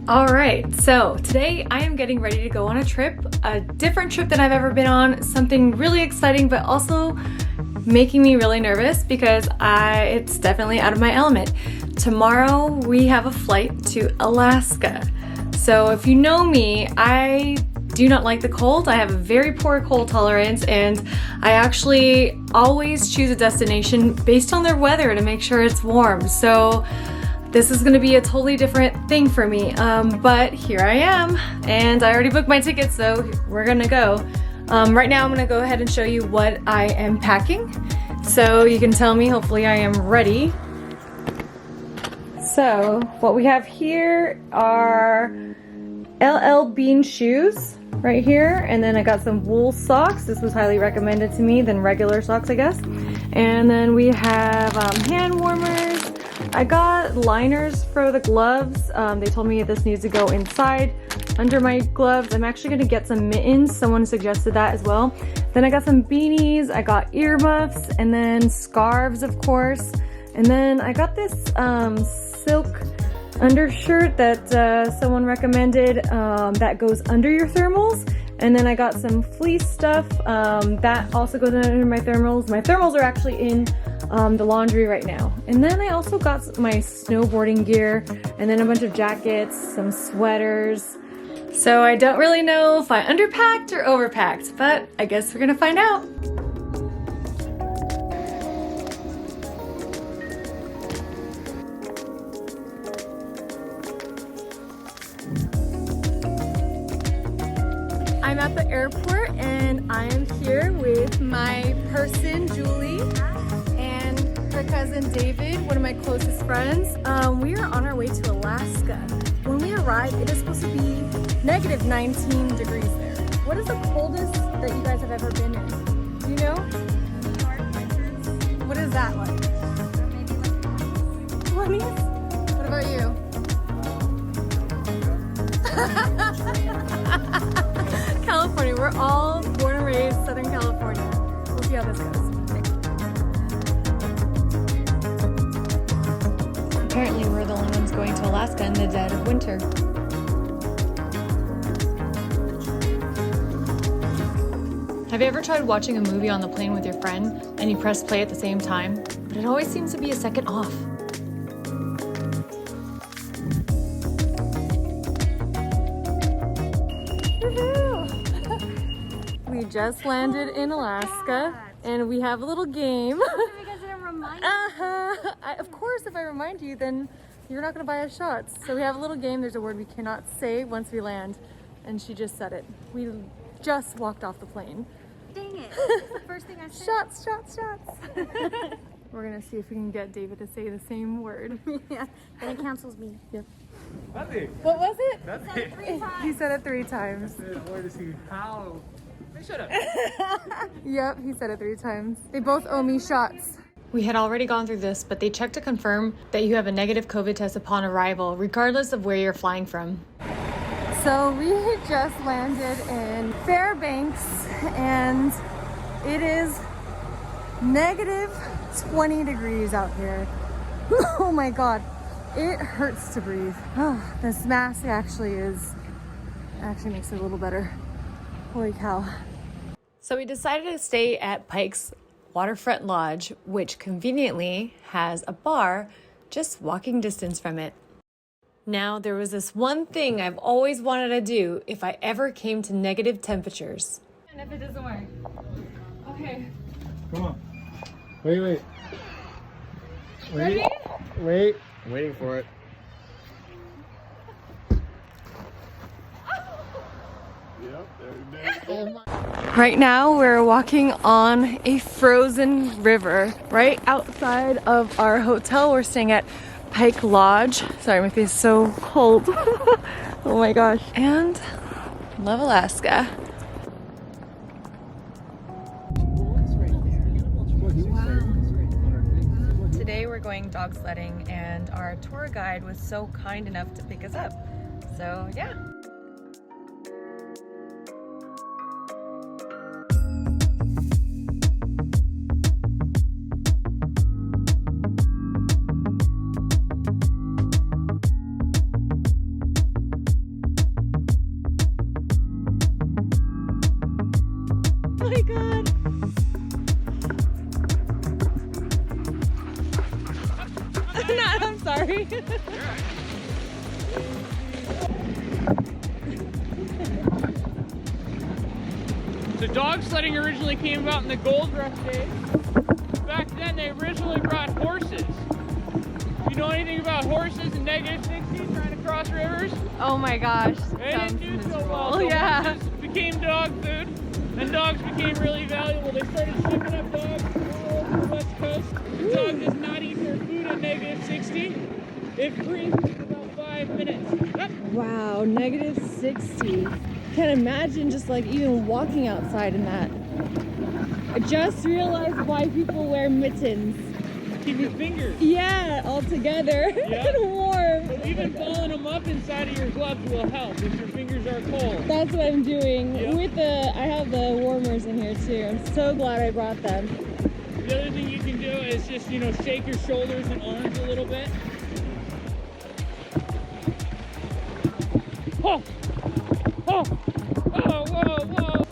All right, so today I am getting ready to go on a trip, a different trip than I've ever been on, something really exciting, but also making me really nervous because it's definitely out of my element. Tomorrow we have a flight to Alaska. So if you know me, I do not like the cold. I have a very poor cold tolerance, and I actually always choose a destination based on their weather to make sure it's warm. So this is gonna be a totally different thing for me, but here I am, and I already booked my tickets, so we're gonna go. Right now I'm gonna go ahead and show you what I am packing, so you can tell me, hopefully I am ready. So what we have here are LL Bean shoes right here, and then I got some wool socks. This was highly recommended to me than regular socks, I guess. And then we have hand warmers. I got liners for the gloves. They told me this needs to go inside under my gloves. I'm actually gonna get some mittens. Someone suggested that as well. Then I got some beanies, I got earmuffs, and then scarves, of course. And then I got this silk undershirt that someone recommended that goes under your thermals. And then I got some fleece stuff that also goes under my thermals. My thermals are actually in the laundry right now. And then I also got my snowboarding gear, and then a bunch of jackets, some sweaters. So I don't really know if I underpacked or overpacked, but I guess we're gonna find out. I'm at the airport and I am here with my person, Julie, and her cousin, David, one of my closest friends. We are on our way to Alaska. When we arrived, it is supposed to be negative 19 degrees there. What is the coldest that you guys have ever been in? Do you know? What is that like? Maybe like 20s? What about you? California, we're all born and raised Southern California. We'll see how this goes. Apparently we're the only ones going to Alaska in the dead of winter. Have you ever tried watching a movie on the plane with your friend and you press play at the same time? But it always seems to be a second off. We just landed in Alaska, and we have a little game. You guys didn't remind me. Of course, if I remind you, then you're not gonna buy us shots. So we have a little game. There's a word we cannot say once we land, and she just said it. We just walked off the plane. Dang it. That's the first thing I said. Shots, shots, shots. We're gonna see if we can get David to say the same word. Yeah, and it cancels me. Yep. Nothing. What was it? Nothing. 3 times. He said it 3 times. I wanted to see how. Hey, shut up. Yep, he said it 3 times. They both owe me shots. We had already gone through this, but they checked to confirm that you have a negative COVID test upon arrival, regardless of where you're flying from. So we just landed in Fairbanks, and it is negative 20 degrees out here. Oh my God, it hurts to breathe. Oh, this mask actually makes it a little better. Holy cow. So we decided to stay at Pike's Waterfront Lodge, which conveniently has a bar just walking distance from it. Now, there was this one thing I've always wanted to do if I ever came to negative temperatures. And if it doesn't work. Okay. Come on. Wait. Ready? Wait. I'm waiting for it. Yep, there it is. Right now we're walking on a frozen river right outside of our hotel. We're staying at Pike Lodge. Sorry, my face is so cold. Oh my gosh. And love Alaska. Today we're going dog sledding, and our tour guide was so kind enough to pick us up. So yeah. my god. No, I'm sorry. So dog sledding originally came about in the gold rush days. Back then they originally brought horses. Do you know anything about horses and -60 trying to cross rivers? Oh my gosh. They didn't do so well. Oh So yeah. horses became dog food, and dogs became really valuable. They started shipping up dogs all over the West Coast. The dog does not eat their food at -60. It freezes in about 5 minutes. Yep. Wow, -60. Can't imagine just like even walking outside in that. I just realized why people wear mittens. Keep your fingers. Yeah, all together Yeah. and warm. Even balling them up inside of your gloves will help if your fingers are cold. That's what I'm doing. Yeah. With I have the warmers in here too. I'm so glad I brought them. The other thing you can do is just, you know, shake your shoulders and arms a little bit. Oh! Oh! Oh, whoa, whoa!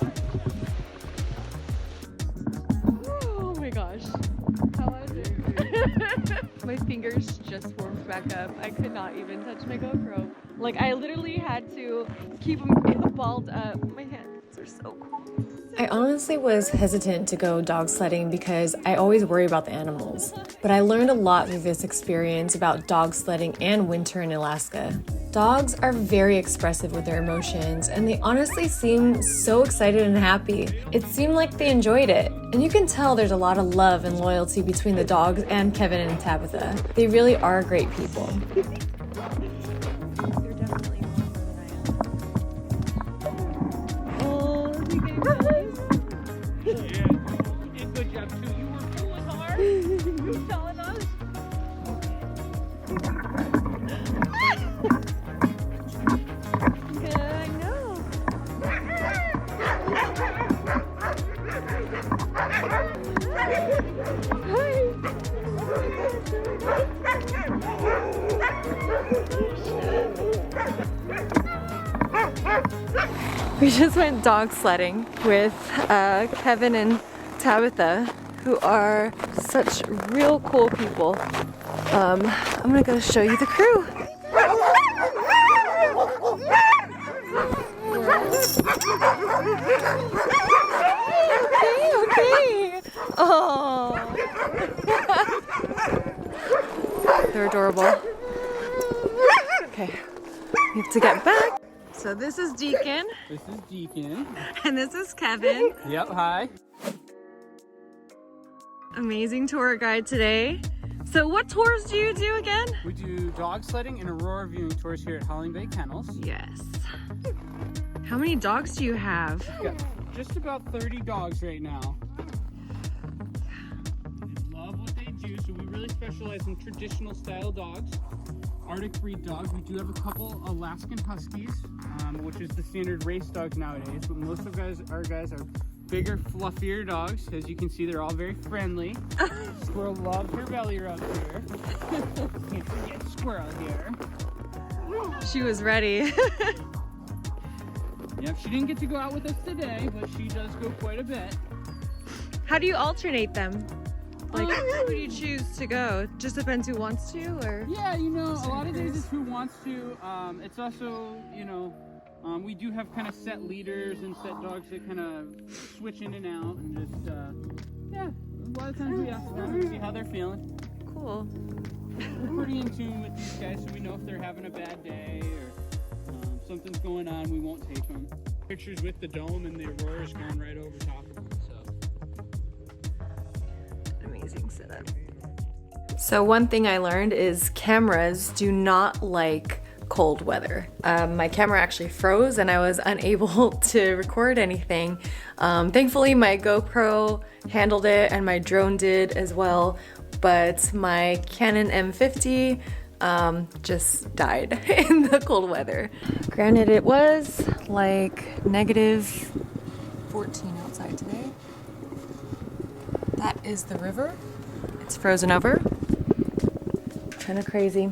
Oh my gosh. How was it? My fingers just warmed back up. I could not even touch my GoPro. Like I literally had to keep them balled up. My hands are so cold. I honestly was hesitant to go dog sledding because I always worry about the animals. But I learned a lot through this experience about dog sledding and winter in Alaska. Dogs are very expressive with their emotions, and they honestly seemed so excited and happy. It seemed like they enjoyed it. And you can tell there's a lot of love and loyalty between the dogs and Kevin and Tabatha. They really are great people. Yeah, you did a good job too. You were pulling hard. You were telling us. I know. We just went dog sledding with Kevin and Tabatha, who are such real cool people. I'm gonna go show you the crew. Okay. Oh, they're adorable. Okay, we have to get back. So this is Deacon, This is Deacon. and this is Kevin. Yep, hi. Amazing tour guide today. So what tours do you do again? We do dog sledding and aurora viewing tours here at Howling Bay Kennels. Yes. How many dogs do you have? We got just about 30 dogs right now. They love what they do, so we really specialize in traditional style dogs. Arctic breed dogs. We do have a couple Alaskan Huskies, which is the standard race dogs nowadays, but most of our guys are bigger, fluffier dogs. As you can see, they're all very friendly. Squirrel loves her belly rub here. Can't forget Squirrel here. She was ready. Yep, she didn't get to go out with us today, but she does go quite a bit. How do you alternate them? Like, who do you choose to go? Just depends who wants to, or? Yeah, you know, a lot of days it's who wants to. It's also, you know, we do have kind of set leaders and set dogs that kind of switch in and out, and just, yeah, a lot of times we ask them to see how they're feeling. Cool. We're pretty in tune with these guys, so we know if they're having a bad day or something's going on, we won't take them. Pictures with the dome and the aurora's going right over top of them, so. Amazing setup. So one thing I learned is cameras do not like cold weather. My camera actually froze and I was unable to record anything. Thankfully my GoPro handled it and my drone did as well, but my Canon M50 just died in the cold weather. Granted, it was like -14 outside today. That is the river. It's frozen over. Kind of crazy.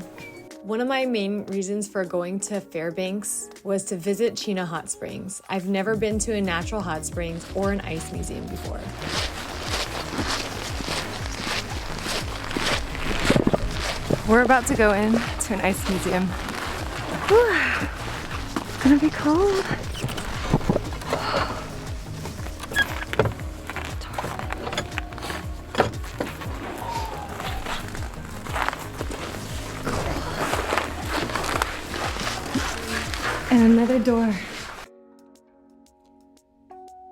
One of my main reasons for going to Fairbanks was to visit Chena Hot Springs. I've never been to a natural hot springs or an ice museum before. We're about to go in to an ice museum. Whew. It's gonna be cold. And another door.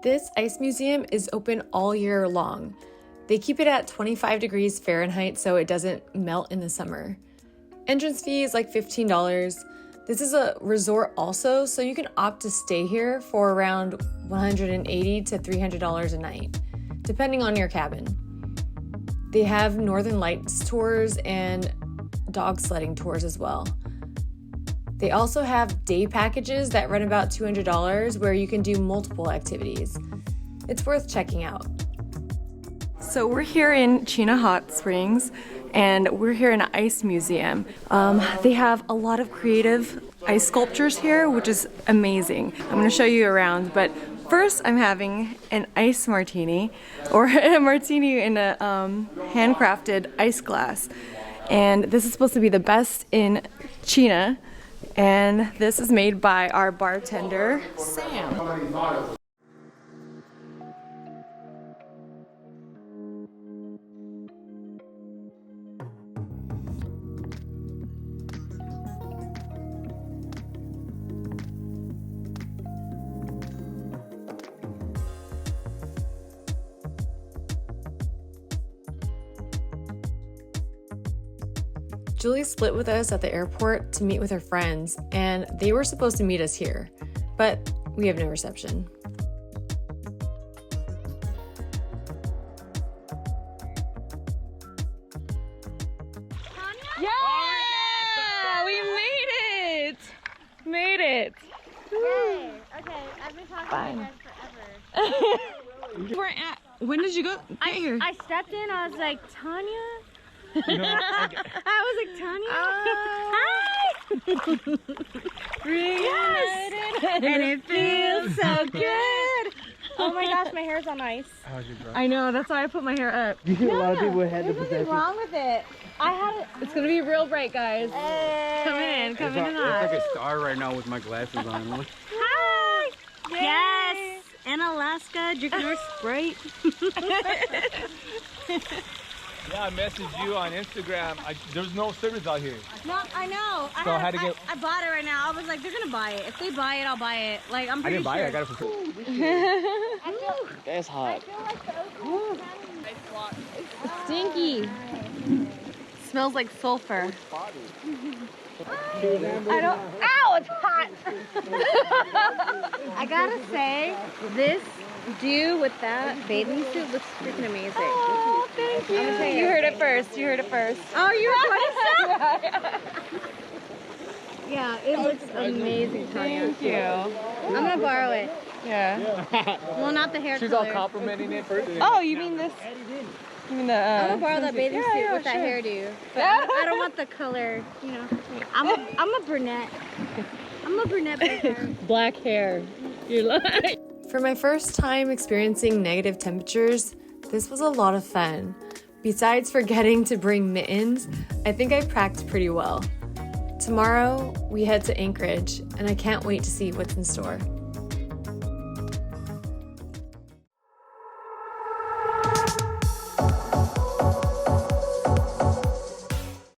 This ice museum is open all year long. They keep it at 25 degrees Fahrenheit so it doesn't melt in the summer. Entrance fee is like $15. This is a resort also, so you can opt to stay here for around $180 to $300 a night, depending on your cabin. They have Northern Lights tours and dog sledding tours as well. They also have day packages that run about $200 where you can do multiple activities. It's worth checking out. So we're here in Chena Hot Springs, and we're here in an ice museum. They have a lot of creative ice sculptures here, which is amazing. I'm gonna show you around, but first I'm having an ice martini, or a martini in a handcrafted ice glass. And this is supposed to be the best in Chena, and this is made by our bartender, Sam. Julie split with us at the airport to meet with her friends, and they were supposed to meet us here, but we have no reception. Yeah! We made it! Made it! Yay. Okay, I've been talking to you guys forever. We're at, when did you go get here? I stepped in, I was like, Tanya? I was like, Tanya? Hi! Yes! And it feels so good! Oh my gosh, my hair's on ice. I know, that's why I put my hair up. You see a lot of people had the There's possession. nothing wrong with it. I had it. It's gonna be real bright, guys. Hey. Come in It's hot. like a star right now with my glasses on. Look. Hi! Yes! In Alaska, drinking our Sprite. Yeah, I messaged you on Instagram. There's no service out here. No, I know. So I had to get. I bought it right now. I was like, they're gonna buy it. If they buy it, I'll buy it. Like, I'm I pretty didn't buy sure. it. I got it for free. That's hot. Stinky. Smells like sulfur. I don't. Ow, it's hot. I gotta say, this dew with that bathing suit looks freaking amazing. Oh, thank you. You heard it first. You heard it first. Oh, you were going to Yeah, it looks amazing, Tanya. Thank you. I'm gonna borrow it. Yeah. Well, not the hair She's all color. complimenting it first. Oh, you mean this? You mean the? I'm gonna borrow that bathing suit yeah, with that sure. hairdo. But I don't want the color, you know. I'm a brunette. I'm a brunette baker. Black hair. You're like. For my first time experiencing negative temperatures, this was a lot of fun. Besides forgetting to bring mittens, I think I packed pretty well. Tomorrow, we head to Anchorage, and I can't wait to see what's in store.